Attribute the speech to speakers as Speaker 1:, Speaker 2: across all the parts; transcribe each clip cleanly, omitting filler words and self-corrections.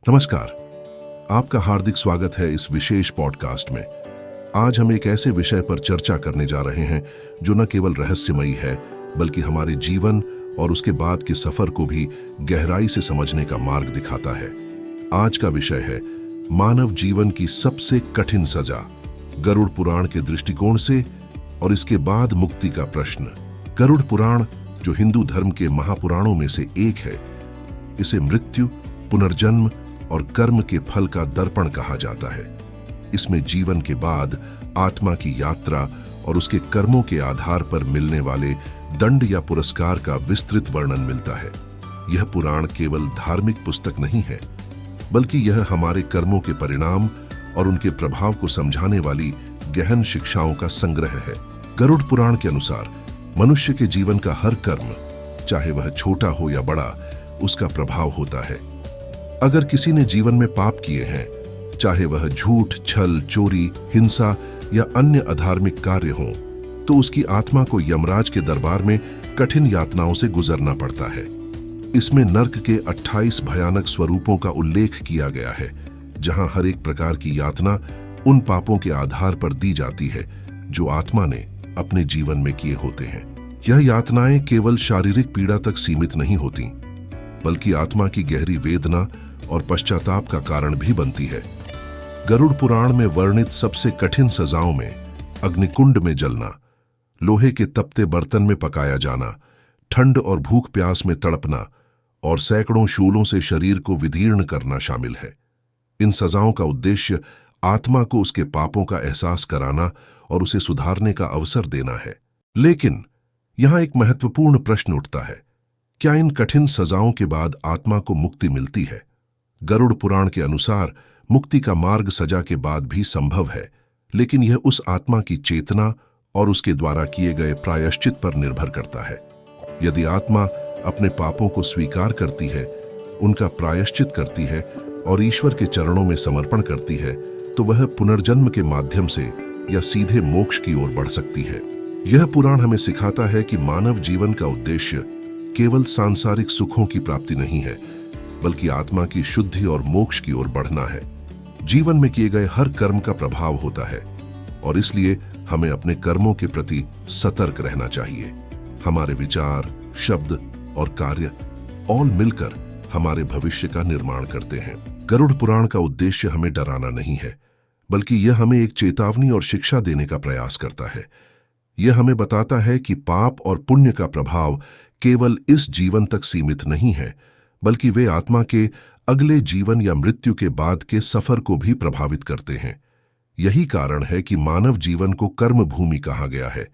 Speaker 1: नमस्कार। आपका हार्दिक स्वागत है इस विशेष पॉडकास्ट में। आज हम एक ऐसे विषय पर चर्चा करने जा रहे हैं जो न केवल रहस्यमयी है बल्कि हमारे जीवन और उसके बाद के सफर को भी गहराई से समझने का मार्ग दिखाता है। आज का विषय है मानव जीवन की सबसे कठिन सजा, गरुड़ पुराण के दृष्टिकोण से और इसके बाद मुक्ति का प्रश्न। गरुड़ पुराण, जो हिंदू धर्म के महापुराणों में से एक है, इसे मृत्यु, पुनर्जन्म और कर्म के फल का दर्पण कहा जाता है। इसमें जीवन के बाद आत्मा की यात्रा और उसके कर्मों के आधार पर मिलने वाले दंड या पुरस्कार का विस्तृत वर्णन मिलता है। यह पुराण केवल धार्मिक पुस्तक नहीं है, बल्कि यह हमारे कर्मों के परिणाम और उनके प्रभाव को समझाने वाली गहन शिक्षाओं का संग्रह है। गरुड़ पुराण के अनुसार मनुष्य के जीवन का हर कर्म, चाहे वह छोटा हो या बड़ा, उसका प्रभाव होता है। अगर किसी ने जीवन में पाप किए हैं, चाहे वह झूठ, छल, चोरी, हिंसा या अन्य अधार्मिक कार्य हों, तो उसकी आत्मा को यमराज के दरबार में कठिन यातनाओं से गुजरना पड़ता है। इसमें नर्क के 28 भयानक स्वरूपों का उल्लेख किया गया है, जहां हर एक प्रकार की यातना उन पापों के आधार पर दी जाती है जो आत्मा ने अपने जीवन में किए होते हैं। यह यातनाएं केवल शारीरिक पीड़ा तक सीमित नहीं होती, बल्कि आत्मा की गहरी वेदना और पश्चाताप का कारण भी बनती है। गरुड़ पुराण में वर्णित सबसे कठिन सजाओं में अग्निकुंड में जलना, लोहे के तपते बर्तन में पकाया जाना, ठंड और भूख प्यास में तड़पना और सैकड़ों शूलों से शरीर को विदीर्ण करना शामिल है। इन सजाओं का उद्देश्य आत्मा को उसके पापों का एहसास कराना और उसे सुधारने का अवसर देना है। लेकिन यहां एक महत्वपूर्ण प्रश्न उठता है, क्या इन कठिन सजाओं के बाद आत्मा को मुक्ति मिलती है? गरुड़ पुराण के अनुसार मुक्ति का मार्ग सजा के बाद भी संभव है, लेकिन यह उस आत्मा की चेतना और उसके द्वारा किए गए प्रायश्चित पर निर्भर करता है। यदि आत्मा अपने पापों को स्वीकार करती है, उनका प्रायश्चित करती है और ईश्वर के चरणों में समर्पण करती है, तो वह पुनर्जन्म के माध्यम से या सीधे मोक्ष की ओर बढ़ सकती है। यह पुराण हमें सिखाता है कि मानव जीवन का उद्देश्य केवल सांसारिक सुखों की प्राप्ति नहीं है, बल्कि आत्मा की शुद्धि और मोक्ष की ओर बढ़ना है। जीवन में किए गए हर कर्म का प्रभाव होता है और इसलिए हमें अपने कर्मों के प्रति सतर्क रहना चाहिए। हमारे विचार, शब्द और कार्य ऑल मिलकर हमारे भविष्य का निर्माण करते हैं। गरुड़ पुराण का उद्देश्य हमें डराना नहीं है, बल्कि यह हमें एक चेतावनी और शिक्षा देने का प्रयास करता है। यह हमें बताता है कि पाप और पुण्य का प्रभाव केवल इस जीवन तक सीमित नहीं है, बल्कि वे आत्मा के अगले जीवन या मृत्यु के बाद के सफर को भी प्रभावित करते हैं। यही कारण है कि मानव जीवन को कर्म भूमि कहा गया है।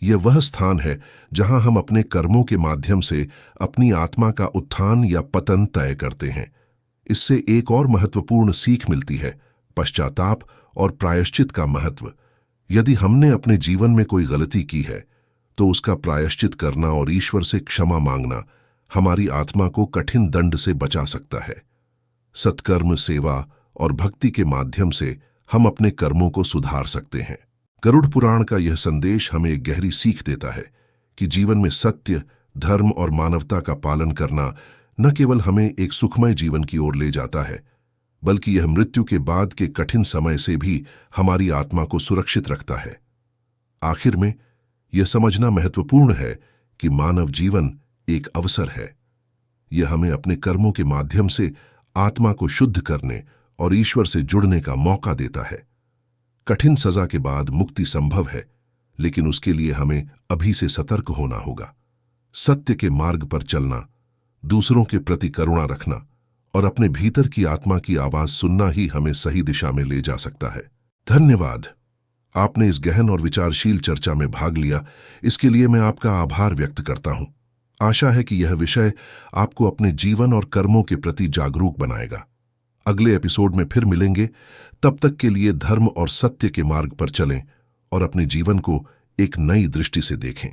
Speaker 1: यह वह स्थान है जहां हम अपने कर्मों के माध्यम से अपनी आत्मा का उत्थान या पतन तय करते हैं। इससे एक और महत्वपूर्ण सीख मिलती है, पश्चाताप और प्रायश्चित का महत्व। यदि हमने अपने जीवन में कोई गलती की है, तो उसका प्रायश्चित करना और ईश्वर से क्षमा मांगना हमारी आत्मा को कठिन दंड से बचा सकता है। सत्कर्म, सेवा और भक्ति के माध्यम से हम अपने कर्मों को सुधार सकते हैं। गरुड़ पुराण का यह संदेश हमें एक गहरी सीख देता है कि जीवन में सत्य, धर्म और मानवता का पालन करना न केवल हमें एक सुखमय जीवन की ओर ले जाता है, बल्कि यह मृत्यु के बाद के कठिन समय से भी हमारी आत्मा को सुरक्षित रखता है। आखिर में यह समझना महत्वपूर्ण है कि मानव जीवन एक अवसर है। यह हमें अपने कर्मों के माध्यम से आत्मा को शुद्ध करने और ईश्वर से जुड़ने का मौका देता है। कठिन सजा के बाद मुक्ति संभव है, लेकिन उसके लिए हमें अभी से सतर्क होना होगा। सत्य के मार्ग पर चलना, दूसरों के प्रति करुणा रखना और अपने भीतर की आत्मा की आवाज सुनना ही हमें सही दिशा में ले जा सकता है। धन्यवाद। आपने इस गहन और विचारशील चर्चा में भाग लिया, इसके लिए मैं आपका आभार व्यक्त करता हूं। आशा है कि यह विषय आपको अपने जीवन और कर्मों के प्रति जागरूक बनाएगा। अगले एपिसोड में फिर मिलेंगे। तब तक के लिए धर्म और सत्य के मार्ग पर चलें और अपने जीवन को एक नई दृष्टि से देखें।